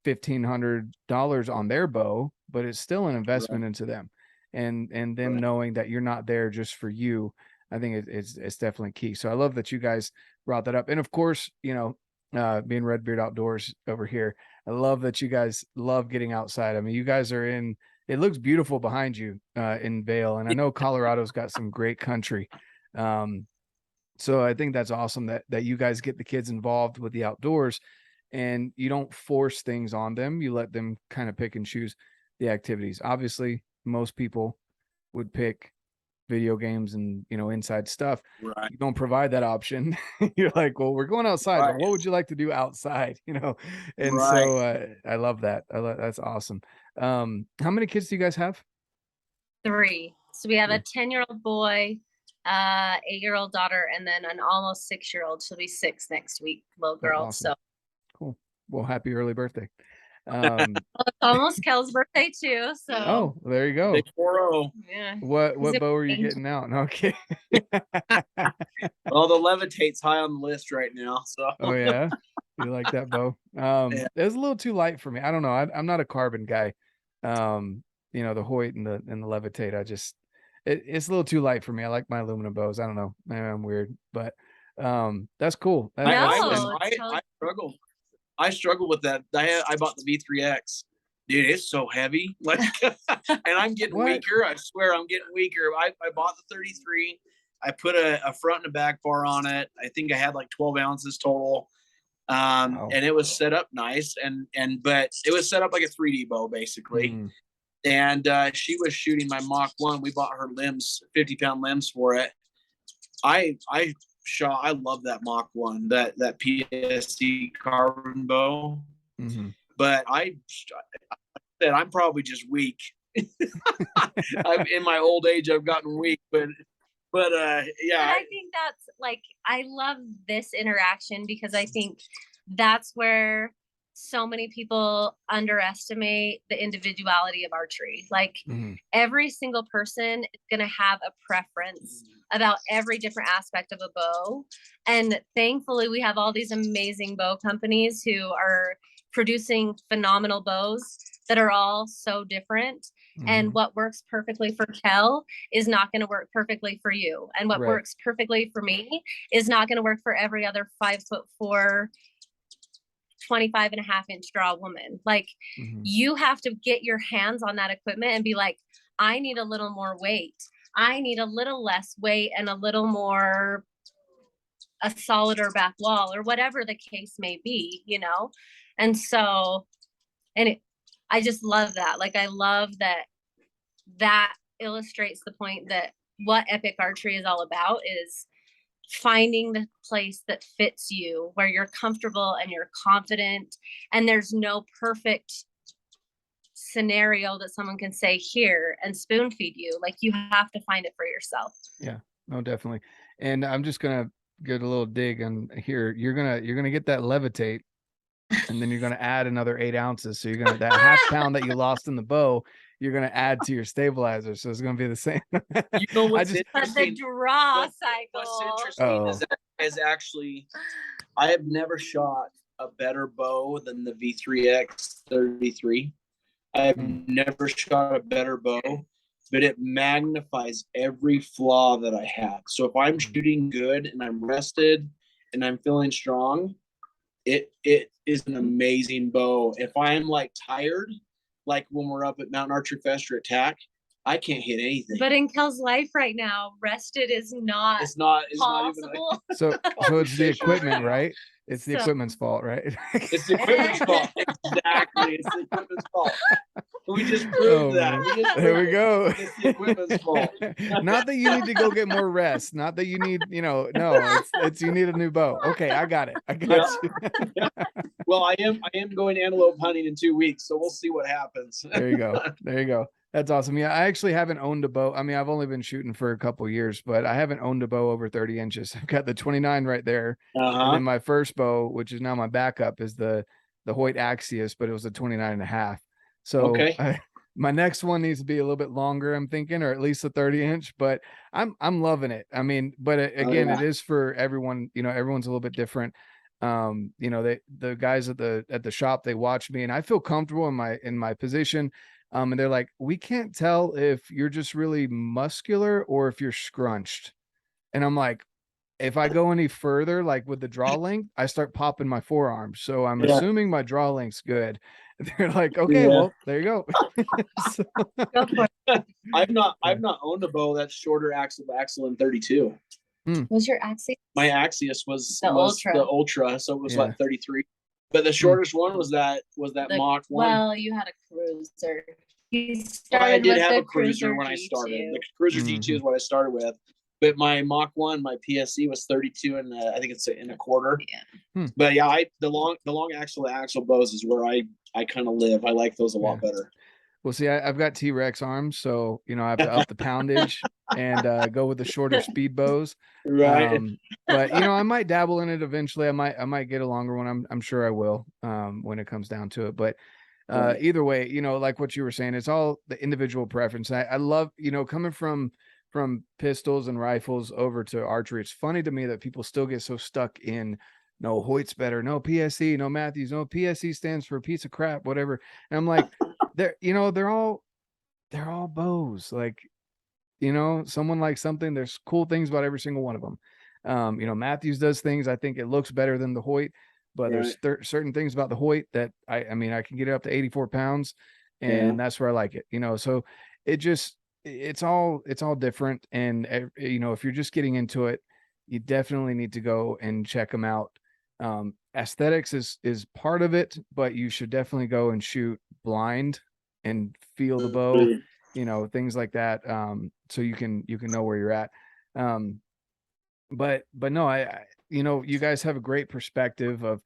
$1,500 on their bow, but it's still an investment into them, and them knowing that you're not there just for you. I think it's definitely key. So I love that you guys brought that up. And of course, being RedBeard Outdoors over here, I love that you guys love getting outside. I mean, you guys are it looks beautiful behind you in Vail, and I know Colorado's got some great country. So I think that's awesome that you guys get the kids involved with the outdoors, and you don't force things on them. You let them kind of pick and choose the activities. Obviously, most people would pick video games and inside stuff. Right. You don't provide that option. You're like, well, we're going outside, but what would you like to do outside? And so I love that. That's awesome. How many kids do you guys have? 3. So we have a 10-year-old boy, 8-year-old daughter, and then an almost 6-year-old. She'll be 6 next week, little girl. Awesome. So cool. Well, happy early birthday. It's almost Kel's birthday too. So oh, there you go. Big 4-0. Yeah. What bow are you getting out? No, okay. Well, the Levitate's high on the list right now. So Oh yeah, you like that bow? It's a little too light for me. I don't know. I'm not a carbon guy. The Hoyt and the Levitate. It's a little too light for me. I like my aluminum bows. I don't know. Maybe I'm weird, but that's cool. I struggle. I struggle with that. I bought the V3X. Dude, it's so heavy. Like, and I'm getting weaker. I swear I'm getting weaker. I bought the 33. I put a front and a back bar on it. I think I had like 12 ounces total. And it was set up nice. But it was set up like a 3D bow basically. Mm. And she was shooting my Mach 1. We bought her limbs, 50-pound limbs for it. I love that Mach 1, that PSC carbon bow. Mm-hmm. But I said I'm probably just weak. In my old age, I've gotten weak, but yeah. And I think that's like, I love this interaction because I think that's where so many people underestimate the individuality of archery. Like every single person is going to have a preference about every different aspect of a bow. And thankfully we have all these amazing bow companies who are producing phenomenal bows that are all so different. And what works perfectly for Kel is not going to work perfectly for you. And what works perfectly for me is not going to work for every other 5'4", 25.5-inch draw woman. Like you have to get your hands on that equipment and be like, I need a little more weight. I need a little less weight and a little more a solider back wall or whatever the case may be, And so, I just love that. Like, I love that illustrates the point that what Eppich Archery is all about is finding the place that fits you, where you're comfortable and you're confident, and there's no perfect scenario that someone can say here and spoon feed you. Like, you have to find it for yourself. Yeah, no, definitely. And I'm just gonna get a little dig on here. You're gonna get that Levitate, and then you're gonna add another 8 ounces. So you're gonna that half pound that you lost in the bow, you're gonna add to your stabilizer. So it's gonna be the same. What's interesting? The draw cycle. What's interesting is actually, I have never shot a better bow than the V3X 33. I have never shot a better bow, but it magnifies every flaw that I have. So if I'm shooting good and I'm rested and I'm feeling strong, it is an amazing bow. If I'm like tired, like when we're up at Mountain Archery Fest or Attack, I can't hit anything. But in Kel's life right now, rested is not It's not even possible. So it's the equipment, right? It's the So- equipment's fault, right? it's the equipment's fault. Exactly. It's the equipment's fault. We just proved Oh, that. man. We just There we proved go. it's the equipment's fault. Not that you need to go get more rest. Not that you need, no, it's you need a new bow. Okay, I got it. I got you. Well, I am going antelope hunting in 2 weeks, so we'll see what happens. There you go. There you go. That's awesome. Yeah, I actually haven't owned a bow. I mean, I've only been shooting for a couple years, but I haven't owned a bow over 30 inches. I've got the 29 right there. And then my first bow, which is now my backup, is the Hoyt Axius, but it was a 29 and a half. So Okay. my next one needs to be a little bit longer, I'm thinking, or at least a 30-inch, but I'm loving it. I mean, but again, it is for everyone, everyone's a little bit different. The guys at the shop, they watch me and I feel comfortable in my position. And they're like, we can't tell if you're just really muscular or if you're scrunched. And I'm like, if I go any further, like with the draw length, I start popping my forearms. So I'm assuming my draw length's good. They're like, okay, well, there you go. So, Go for it. I've not owned a bow that's shorter axle to axle in 32. Was your Axius? My Axius was The Ultra. the Ultra, so it was like 33. But the shortest one was that Mach 1. Well, you had a cruiser. I did have a cruiser when I started. The Cruiser G2 is what I started with. But my Mach 1, my PSE was 32 and I think it's in a quarter. Yeah. But yeah, the long axle to axle bows is where I kind of live. I like those a lot better. Well, see, I've got T-Rex arms, so I have to up the poundage and go with the shorter speed bows. Right. But I might dabble in it eventually. I might get a longer one. I'm sure I will when it comes down to it. But either way, like what you were saying, it's all the individual preference. I love, coming from pistols and rifles over to archery. It's funny to me that people still get so stuck in no, Hoyt's better, no PSE, no Matthews, no PSE stands for a piece of crap, whatever. And I'm like, they're all bows. Like, someone likes something, there's cool things about every single one of them. Matthews does things, I think it looks better than the Hoyt, but there's certain things about the Hoyt that I mean, I can get it up to 84 pounds and that's where I like it, so it's all different. And if you're just getting into it, you definitely need to go and check them out. Aesthetics is part of it, but you should definitely go and shoot blind and feel the bow, things like that. So you can know where you're at. But no, you guys have a great perspective of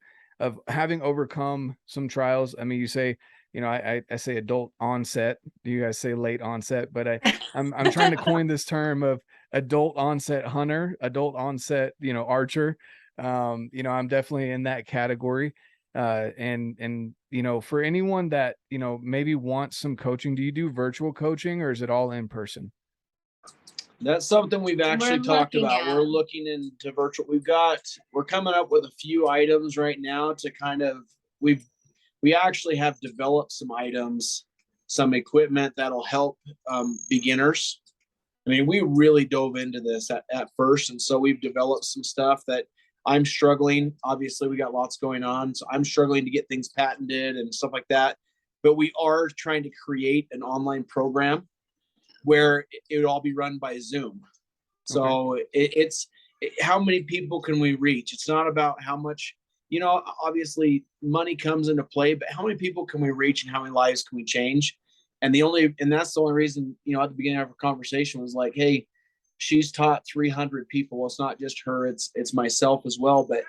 having overcome some trials. I mean, you say, I say adult onset. You guys say late onset, but I'm trying to coin this term of adult onset hunter, adult onset, archer. I'm definitely in that category. And for anyone that, maybe wants some coaching, do you do virtual coaching or is it all in person? That's something we've actually talked about. We're looking into virtual. We're coming up with a few items right now to kind of, we actually have developed some items, some equipment that'll help beginners. I mean, we really dove into this at first. And so we've developed some stuff that I'm struggling. Obviously, we got lots going on. So I'm struggling to get things patented and stuff like that. But we are trying to create an online program where it would all be run by Zoom. So it's how many people can we reach? It's not about how much, obviously money comes into play, but how many people can we reach and how many lives can we change? And that's the only reason, at the beginning of our conversation was like, hey, she's taught 300 people. Well, it's not just her, it's myself as well. But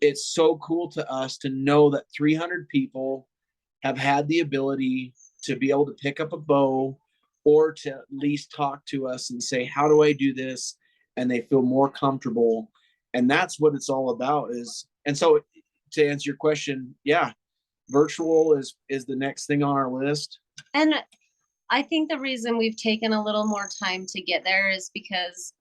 it's so cool to us to know that 300 people have had the ability to be able to pick up a bow or to at least talk to us and say, how do I do this? And they feel more comfortable. And that's what it's all about and so to answer your question, virtual is the next thing on our list. And I think the reason we've taken a little more time to get there is because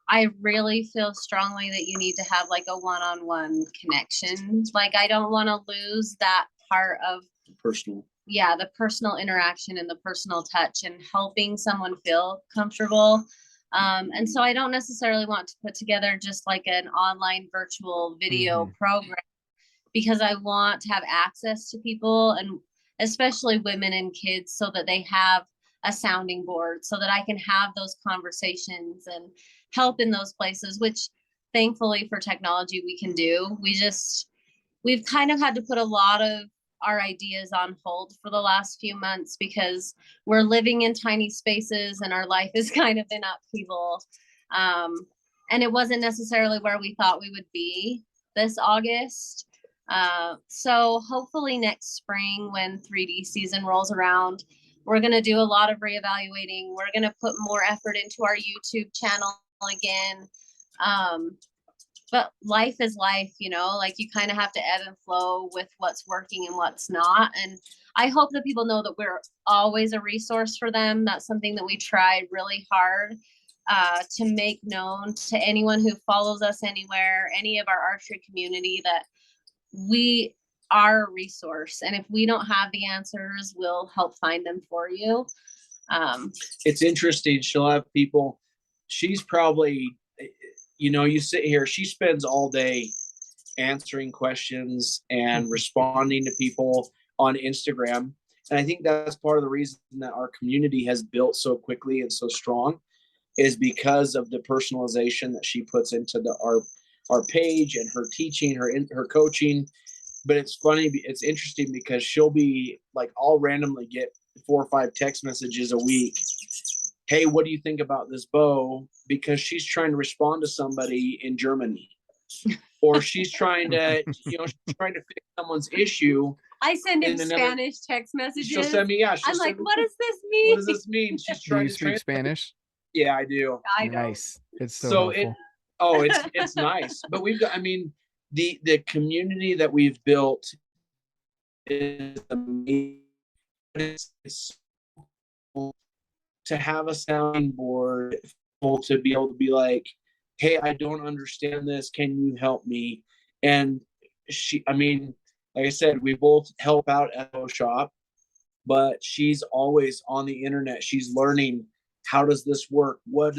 I really feel strongly that you need to have like a one-on-one connection. Like, I don't want to lose that part of personal. Yeah, the personal interaction and the personal touch and helping someone feel comfortable. And so I don't necessarily want to put together just like an online virtual video program, because I want to have access to people, and especially women and kids, so that they have a sounding board so that I can have those conversations and help in those places, which thankfully for technology we can do. We've kind of had to put a lot of our ideas on hold for the last few months because we're living in tiny spaces and our life is kind of in upheaval. And it wasn't necessarily where we thought we would be this August. So hopefully next spring when 3D season rolls around, we're going to do a lot of reevaluating. We're going to put more effort into our YouTube channel again. But life is life, you know, like you kind of have to ebb and flow with what's working and what's not. And I hope that people know that we're always a resource for them. That's something that we try really hard to make known to anyone who follows us anywhere, any of our archery community, that we are a resource. And if we don't have the answers, we'll help find them for you. It's interesting. She'll have people, she's probably, you know, you sit here, she spends all day answering questions and responding to people on Instagram. And I think that's part of the reason that our community has built so quickly and so strong is because of the personalization that she puts into our page and her teaching, her coaching. But it's funny, it's interesting because she'll be like, I'll randomly get 4 or 5 text messages a week. Hey, what do you think about this bow? Because she's trying to respond to somebody in Germany, or she's trying to, you know, she's trying to fix someone's issue. I send him Spanish text messages. She'll send me, yeah. I'm like, what does this mean? What does this mean? She's trying to speak Spanish. Yeah, I do. I know. Nice. It's so helpful. It's nice. But we've got, I mean, the community that we've built is amazing. It's to have a sounding board, to be able to be like, hey, I don't understand this. Can you help me? And I mean, like I said, we both help out at the shop, but she's always on the internet. She's learning, how does this work? What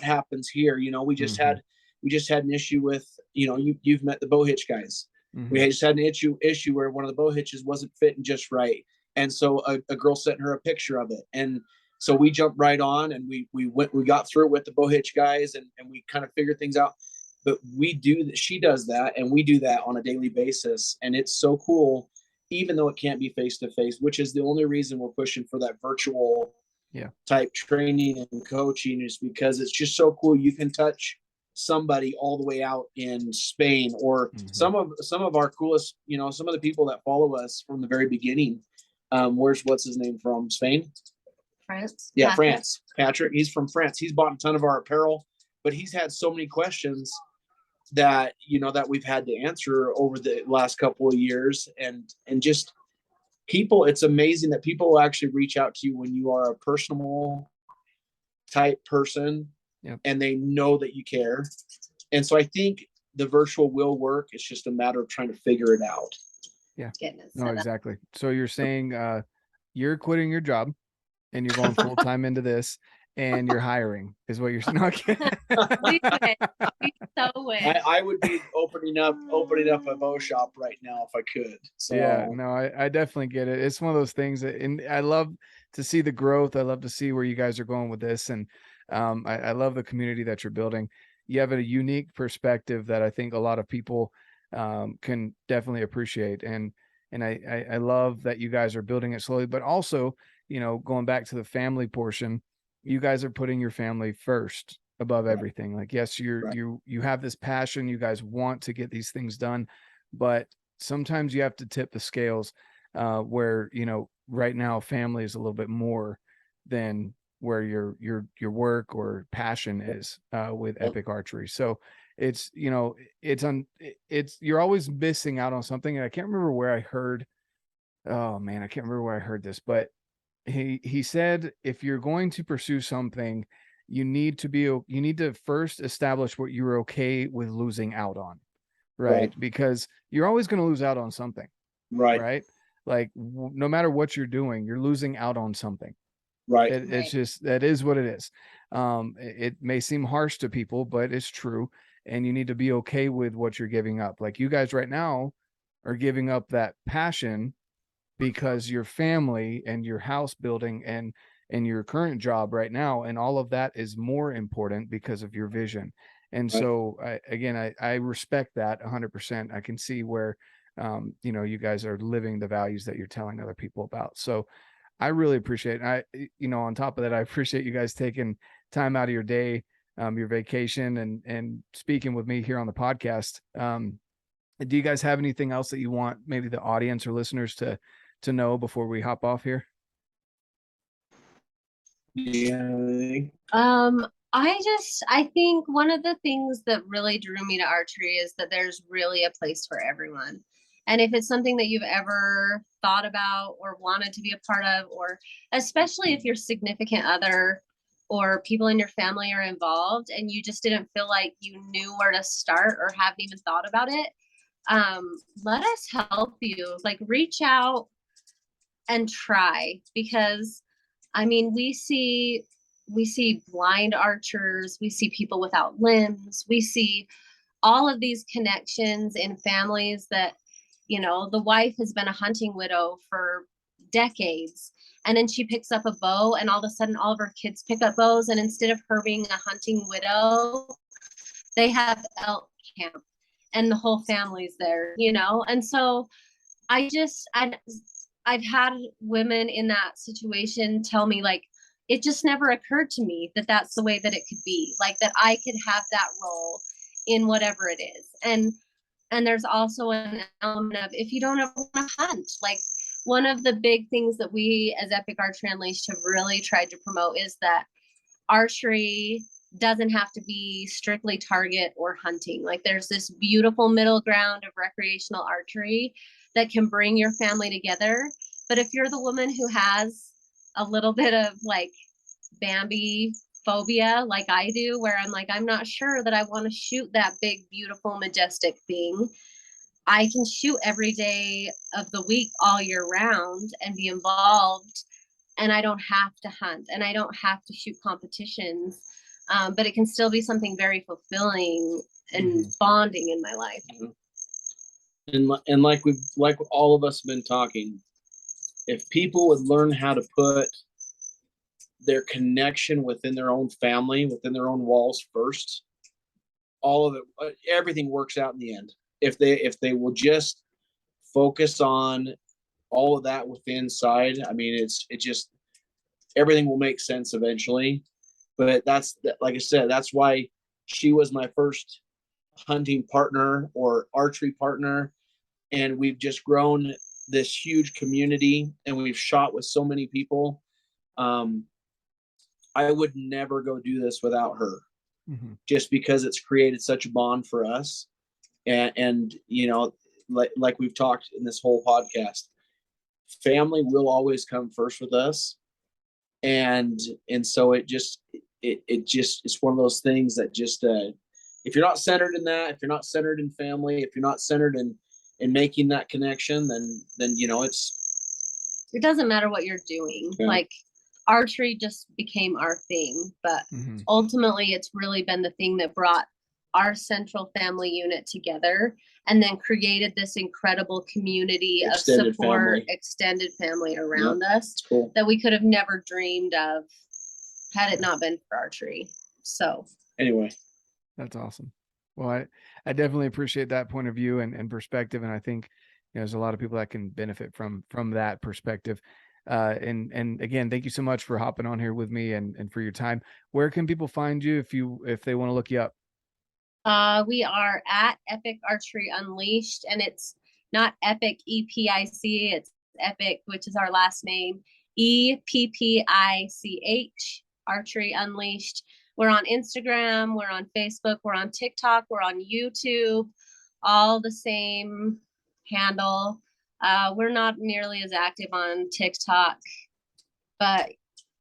happens here? You know, we just had an issue with, you know, you've met the bow hitch guys. We just had an issue where one of the bow hitches wasn't fitting just right. And so a girl sent her a picture of it. And so we jumped right on and we got through it with the bow hitch guys and we kind of figured things out. But she does that and we do that on a daily basis. And it's so cool, even though it can't be face to face, which is the only reason we're pushing for that virtual type training and coaching, is because it's just so cool. You can touch somebody all the way out in Spain, or some of our coolest, you know, some of the people that follow us from the very beginning. What's his name from Spain? France. Yeah, Patrick. France. Patrick. He's from France. He's bought a ton of our apparel, but he's had so many questions that, you know, that we've had to answer over the last couple of years. And just people, it's amazing that people will actually reach out to you when you are a personal type person. Yep. And they know that you care. And so I think the virtual will work. It's just a matter of trying to figure it out. Yeah. No, exactly. So you're saying you're quitting your job and you're going full time into this, and you're hiring, is what you're saying. I would be opening up a bow shop right now if I could. So yeah, no, I definitely get it. It's one of those things that, and I love to see the growth. I love to see where you guys are going with this. And I love the community that you're building. You have a unique perspective that I think a lot of people can definitely appreciate. And I love that you guys are building it slowly, but also, you know, going back to the family portion, you guys are putting your family first above everything. Like, yes, you have this passion. You guys want to get these things done, but sometimes you have to tip the scales where, you know, right now family is a little bit more than where your work or passion is with Eppich Archery. So it's, you know, you're always missing out on something. And I can't remember where I heard, oh man, I can't remember where I heard this, but he said, if you're going to pursue something, you need to first establish what you're okay with losing out on. Right. Because you're always going to lose out on something. Right. Like no matter what you're doing, you're losing out on something. Right. It's just, that is what it is. It may seem harsh to people, but it's true. And you need to be okay with what you're giving up. Like you guys right now are giving up that passion because your family and your house building and in your current job right now. And all of that is more important because of your vision. And Right. so I respect that 100%. I can see where, you guys are living the values that you're telling other people about. So I really appreciate it. On top of that, I appreciate you guys taking time out of your day, your vacation, and speaking with me here on the podcast. Do you guys have anything else that you want maybe the audience or listeners to know before we hop off here? Yeah. I think one of the things that really drew me to archery is that there's really a place for everyone. And if it's something that you've ever thought about or wanted to be a part of, or especially if your significant other or people in your family are involved and you just didn't feel like you knew where to start or haven't even thought about it, let us help you. Like, reach out and try, because I mean, we see blind archers, we see people without limbs, we see all of these connections in families that, the wife has been a hunting widow for decades, and then she picks up a bow, and all of a sudden all of her kids pick up bows, and instead of her being a hunting widow, they have elk camp and the whole family's there, and so I've had women in that situation tell me, like, it just never occurred to me that that's the way that it could be, like that I could have that role in whatever it is. And there's also an element of, if you don't ever want to hunt, like, one of the big things that we as Eppich Archery Unleashed have really tried to promote is that archery doesn't have to be strictly target or hunting. Like, there's this beautiful middle ground of recreational archery that can bring your family together. But if you're the woman who has a little bit of like Bambi phobia, like I do, where I'm like, I'm not sure that I want to shoot that big, beautiful, majestic thing, I can shoot every day of the week all year round and be involved, and I don't have to hunt and I don't have to shoot competitions, but it can still be something very fulfilling and bonding in my life. And like all of us have been talking, if people would learn how to put their connection within their own family, within their own walls first, all of it, everything works out in the end. If they will just focus on all of that within inside, I mean, it just, everything will make sense eventually. But that's, like I said, that's why she was my first hunting partner or archery partner. And we've just grown this huge community, and we've shot with so many people. I would never go do this without her, just because it's created such a bond for us. And like we've talked in this whole podcast, family will always come first with us. And so it's one of those things that just, if you're not centered in that, if you're not centered in family, if you're not centered in making that connection, then it doesn't matter what you're doing. Yeah. Like, archery just became our thing, but ultimately it's really been the thing that brought our central family unit together and then created this incredible community of support, extended family around us, cool, that we could have never dreamed of had it not been for archery. So anyway, that's awesome. Well, I definitely appreciate that point of view and perspective. And I think there's a lot of people that can benefit from that perspective. And again, thank you so much for hopping on here with me and for your time. Where can people find you if they want to look you up? We are at Eppich Archery Unleashed, and it's not Eppich, EPIC, it's Eppich, which is our last name, EPPICH, Archery Unleashed. We're on Instagram, we're on Facebook, we're on TikTok, we're on YouTube, all the same handle. We're not nearly as active on TikTok, but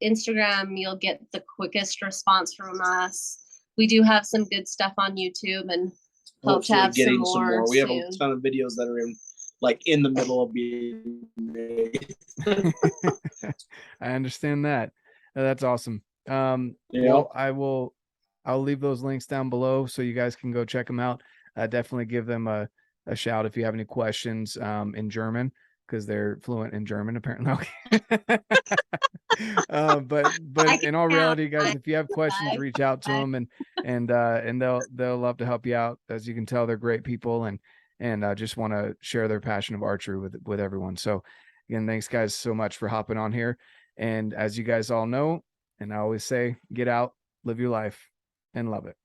Instagram, you'll get the quickest response from us. We do have some good stuff on YouTube, and hope to have some more. We have a ton of videos that are in the middle of being made. I understand that. That's awesome. Well, I'll leave those links down below so you guys can go check them out. Definitely give them a shout if you have any questions in German, because they're fluent in German apparently. But in all reality, guys, if you have questions, reach out to them, and they'll love to help you out. As you can tell, they're great people, and just want to share their passion of archery with everyone. So again, thanks guys so much for hopping on here. And as you guys all know, and I always say, get out, live your life, and love it.